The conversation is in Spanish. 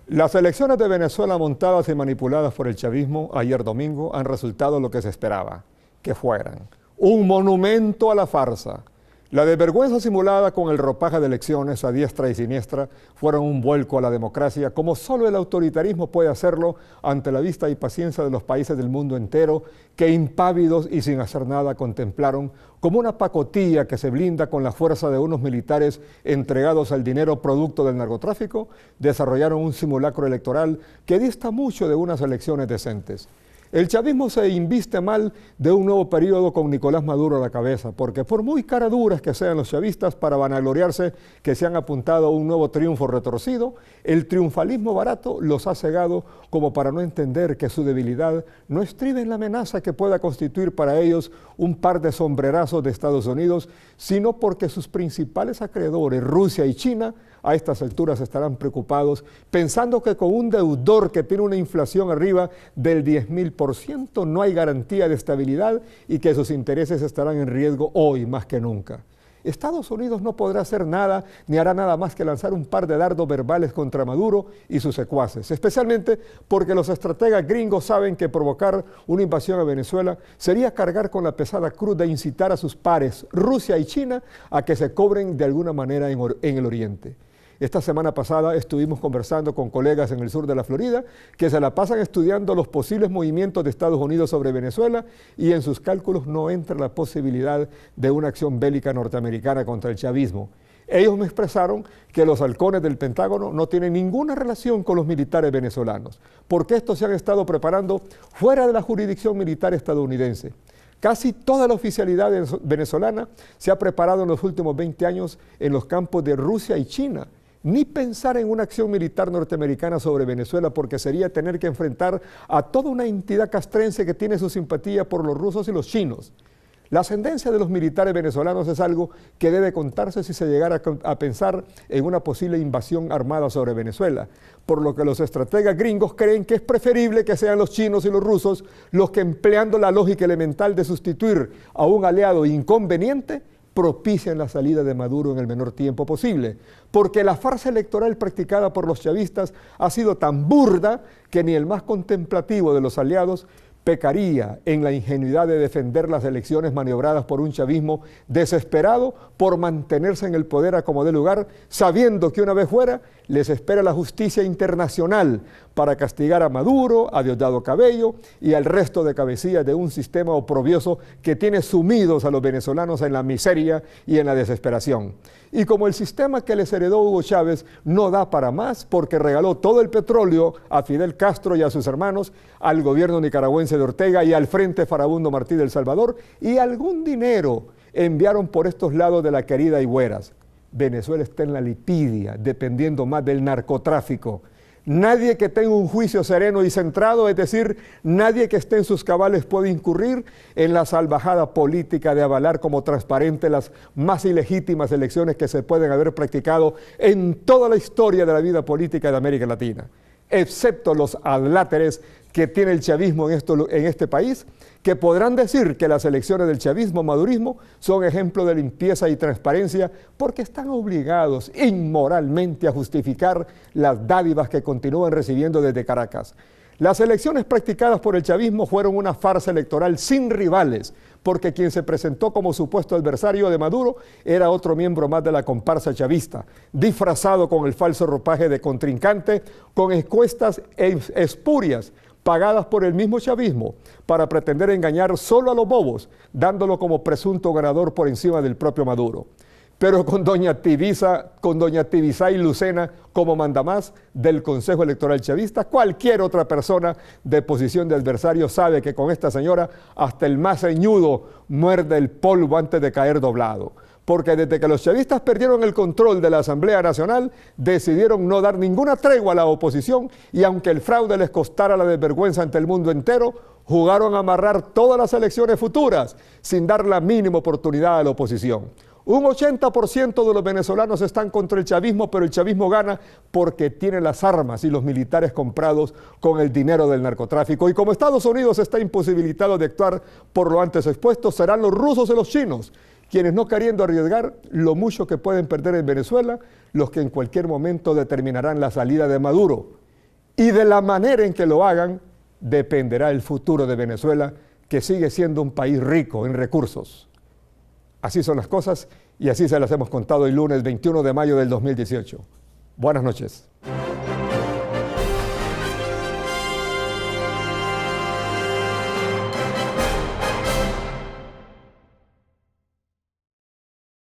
Las elecciones de Venezuela montadas y manipuladas por el chavismo ayer domingo han resultado lo que se esperaba, que fueran un monumento a la farsa. La desvergüenza simulada con el ropaje de elecciones a diestra y siniestra fueron un vuelco a la democracia, como solo el autoritarismo puede hacerlo ante la vista y paciencia de los países del mundo entero que impávidos y sin hacer nada contemplaron como una pacotilla que se blinda con la fuerza de unos militares entregados al dinero producto del narcotráfico, desarrollaron un simulacro electoral que dista mucho de unas elecciones decentes. El chavismo se inviste mal de un nuevo periodo con Nicolás Maduro a la cabeza, porque por muy caraduras que sean los chavistas para vanagloriarse que se han apuntado a un nuevo triunfo retorcido, el triunfalismo barato los ha cegado como para no entender que su debilidad no estriba en la amenaza que pueda constituir para ellos un par de sombrerazos de Estados Unidos, sino porque sus principales acreedores, Rusia y China, a estas alturas estarán preocupados, pensando que con un deudor que tiene una inflación arriba del 10.000% no hay garantía de estabilidad y que sus intereses estarán en riesgo hoy más que nunca. Estados Unidos no podrá hacer nada ni hará nada más que lanzar un par de dardos verbales contra Maduro y sus secuaces, especialmente porque los estrategas gringos saben que provocar una invasión a Venezuela sería cargar con la pesada cruz de incitar a sus pares, Rusia y China, a que se cobren de alguna manera en el Oriente. Esta semana pasada estuvimos conversando con colegas en el sur de la Florida que se la pasan estudiando los posibles movimientos de Estados Unidos sobre Venezuela y en sus cálculos no entra la posibilidad de una acción bélica norteamericana contra el chavismo. Ellos me expresaron que los halcones del Pentágono no tienen ninguna relación con los militares venezolanos, porque estos se han estado preparando fuera de la jurisdicción militar estadounidense. Casi toda la oficialidad venezolana se ha preparado en los últimos 20 años en los campos de Rusia y China. Ni pensar en una acción militar norteamericana sobre Venezuela, porque sería tener que enfrentar a toda una entidad castrense que tiene su simpatía por los rusos y los chinos. La ascendencia de los militares venezolanos es algo que debe contarse si se llegara a pensar en una posible invasión armada sobre Venezuela, por lo que los estrategas gringos creen que es preferible que sean los chinos y los rusos los que, empleando la lógica elemental de sustituir a un aliado inconveniente, propician la salida de Maduro en el menor tiempo posible, porque la farsa electoral practicada por los chavistas ha sido tan burda que ni el más contemplativo de los aliados pecaría en la ingenuidad de defender las elecciones maniobradas por un chavismo desesperado por mantenerse en el poder a como dé lugar, sabiendo que una vez fuera les espera la justicia internacional para castigar a Maduro, a Diosdado Cabello y al resto de cabecillas de un sistema oprobioso que tiene sumidos a los venezolanos en la miseria y en la desesperación. Y como el sistema que les heredó Hugo Chávez no da para más porque regaló todo el petróleo a Fidel Castro y a sus hermanos, al gobierno nicaragüense de Ortega y al Frente Farabundo Martí de El Salvador, y algún dinero enviaron por estos lados de la querida Higueras. Venezuela está en la lipidia, dependiendo más del narcotráfico. Nadie que tenga un juicio sereno y centrado, es decir, nadie que esté en sus cabales puede incurrir en la salvajada política de avalar como transparente las más ilegítimas elecciones que se pueden haber practicado en toda la historia de la vida política de América Latina, excepto los adláteres que tiene el chavismo en este país, que podrán decir que las elecciones del chavismo-madurismo son ejemplo de limpieza y transparencia porque están obligados inmoralmente a justificar las dádivas que continúan recibiendo desde Caracas. Las elecciones practicadas por el chavismo fueron una farsa electoral sin rivales, porque quien se presentó como supuesto adversario de Maduro era otro miembro más de la comparsa chavista, disfrazado con el falso ropaje de contrincante, con encuestas espurias, pagadas por el mismo chavismo para pretender engañar solo a los bobos, dándolo como presunto ganador por encima del propio Maduro. Pero con doña Tibisay Lucena como mandamás del Consejo Electoral Chavista, cualquier otra persona de posición de adversario sabe que con esta señora hasta el más ceñudo muerde el polvo antes de caer doblado. Porque desde que los chavistas perdieron el control de la Asamblea Nacional, decidieron no dar ninguna tregua a la oposición y aunque el fraude les costara la desvergüenza ante el mundo entero, jugaron a amarrar todas las elecciones futuras sin dar la mínima oportunidad a la oposición. Un 80% de los venezolanos están contra el chavismo, pero el chavismo gana porque tiene las armas y los militares comprados con el dinero del narcotráfico. Y como Estados Unidos está imposibilitado de actuar por lo antes expuesto, serán los rusos y los chinos quienes, no queriendo arriesgar lo mucho que pueden perder en Venezuela, los que en cualquier momento determinarán la salida de Maduro. Y de la manera en que lo hagan, dependerá el futuro de Venezuela, que sigue siendo un país rico en recursos. Así son las cosas y así se las hemos contado el lunes 21 de mayo del 2018. Buenas noches.